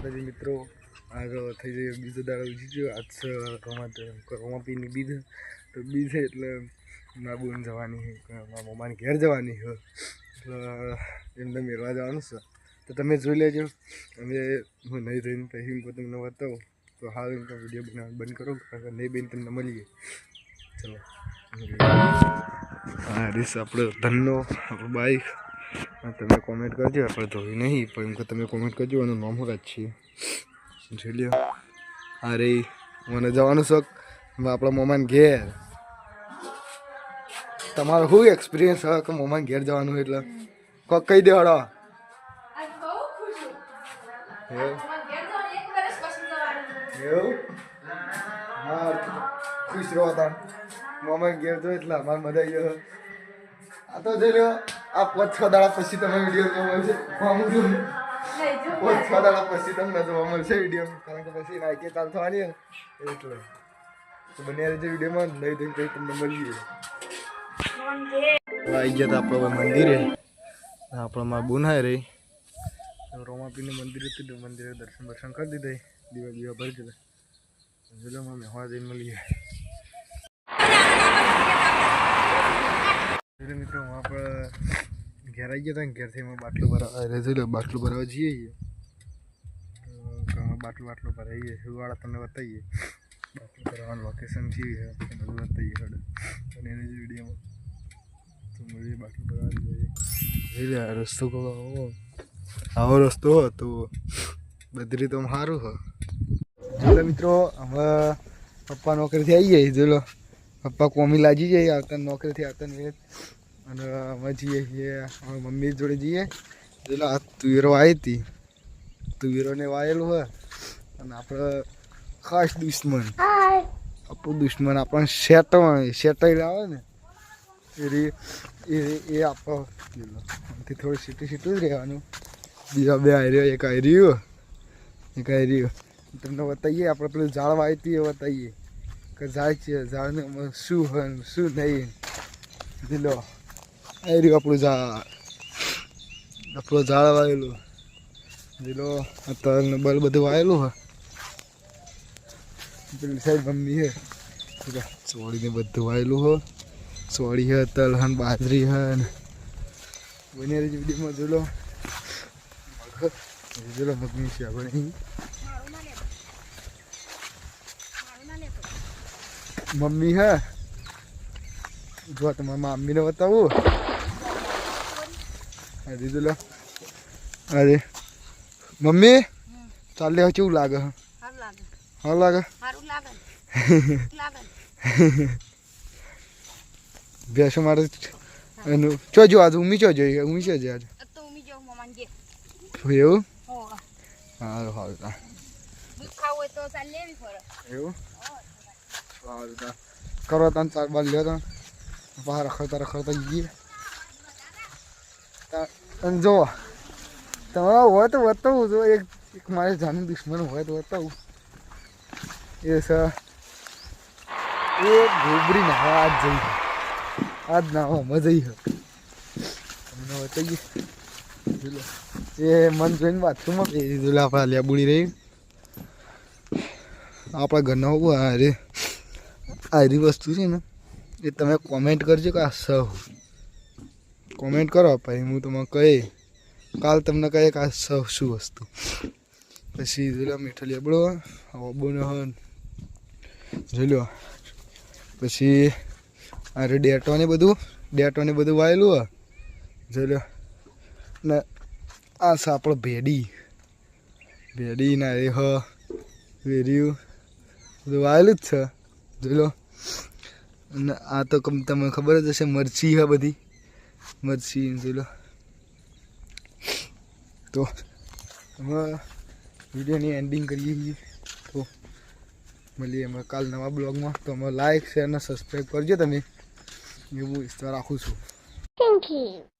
માતાજી મિત્રો આજ થઈ જાય બીજો દાડો ઉજી ગયો આજ રોમાપીની બીજ તો બીજ એટલે મારા બોન જવાની છે મારા મમ્માને ઘેર જવાની છે એટલે એમને મેળવા જવાનું છે તો તમે જોઈ લેજો અમે હું નહીં જોઈને પછી હું તમને બતાવું તો હાલ એમ વિડીયો બનાવવાનું બંધ કરો કારણ કે નહીં બેન તમને મળીએ ચલો હા રીસ આપણો ધનનો આપણો બાઈક તમે કોમેન્ટ કરજો આપણે ધોઈ નહીં પણ એમ કે તમે કોમેન્ટ કરજો એનું નામ હું રાખીએ જોઈ લ્યો અરે મને જવાનું શોખ આપણા મમ્માને ઘેર તમારો શું એક્સપિરિયન્સ હોય કે મમ્માને ઘેર જવાનું એટલે કોક કહી દે હડો એવું હા ખુશ રહો હતા મમ્માને ઘેર જો એટલે અમારે મજા આવી ગયો આ તો જોઈ લો આ 5-6 દાડા પછી તમે વિડીયો જોવા મળશે 5-6 દાડા પછી તમને જોવા મળશે વિડીયો કારણ કે પછી નાઈકે ચાલ થવાની એટલે તો બને રહેજો વિડીયોમાં નહીં તો કંઈ તમને મળીએ આવી ગયા તો આપણો મંદિરે આપણો મારા બોન હાય રહી રોમાપીનું મંદિર હતું મંદિરે દર્શન કરી દીધા દીવા ભરી દીધા જોલો મેં હવા જઈને મળીએ મિત્રો આપણે ઘેર આવી ગયા હતા ને ઘેરથી અમે બાટલું ભરાવા જોઈ લો બાટલું ભરાવા જઈએ બાટલું ભરાઈએ વાળા તમને બતાવીએ બાટલું ભરાવાનું લોકેશન છે બધું બતાવીએ અને એની જે વિડીયોમાં તો મળીએ બાટલું ભરાવા જઈએ જોઈ લે રસ્તો આવો રસ્તો હોય તો બધી રીતે સારું હોય જોઈ લો મિત્રો હવે પપ્પા નોકરીથી આવી જાય જોઈ લો પપ્પા કોમી લાગી જાય આવતા નોકરીથી આવતા ને અને અમે જઈએ છીએ અમે મમ્મી જોડે જઈએ જોઈ આ તુવેરો આવી હતી તુવેરોને વાયેલું હોય અને આપણે ખાસ દુશ્મન આપણું દુશ્મન આપણને શેટાઈ આવે ને એ આપણો આમથી થોડું સીટું જ રહેવાનું બીજા બે આયર્યો એક આયર્યો તમને બતાવીએ આપણે પેલું ઝાડ વાવી હતી એ બતાવીએ કે ઝાડ છે ઝાડને શું હોય શું નહીં દિલો આવી રહ્યું આપણું ઝાડ વાવેલું દિલો તલ બલ બધું વાવેલું હોય પેલી સાઈડ મમ્મી હે ચોળીને બધું વાવેલું હોય ચોળી હે તલ હન બાજરી હન બને રહી વિડીયોમાં જોલો મગની છે આપણે મમ્મી હે જો તમારા મમ્મીને બતાવું અરે જોલો અરે મમ્મી ચાલે કેવું લાગે સારું લાગે ભેંસો મારે એનું ચોજો આજે ઉમી ચોજો ઉમી ચોજો આજે એવું સારું સારું એવું સારું કરો તમે 4 બાર લ્યો તો બહાર રખડતા જઈએ અને જો તમારા હોય તો બતાવું જો એક મારે જાનું દુશ્મન હોય તો બતાવું એ સર એ ગોબરી નાવા આજ જઈ આજ નાવા મજા આવી તમને બતાવીએ એ મન જોઈને બાથરૂમમાં પહેરી દીધું આપણા લેબુડી રહી આપણા ઘરના હોવું અરે આરી વસ્તુ છે ને એ તમે કોમેન્ટ કરજો કે આ સહ કોમેન્ટ કરો પછી હું તમને કહી કાલ તમને કહે કે આ સહ શું વસ્તુ પછી જોઈ લો મીઠો લેબડો બોનો હન જોઈ લો પછી અરે ડેટોને બધું વાયેલું હોય જોઈ લો ને આ છે આપણો ભેડી ના એ હ વેર્યું બધું વાયેલું જ છે જોઈ લો અને આ તો તમને ખબર જ હશે મરચી હે બધી મરચી જોઈ લો તો અમે વિડીયોની એન્ડિંગ કરીએ છીએ તો મળીએ અમે કાલ નવા બ્લોગમાં તો અમે લાઈક શેર અને સબસ્ક્રાઈબ કરજો તમે એવું ઈચ્છા રાખું છું થેન્ક યુ.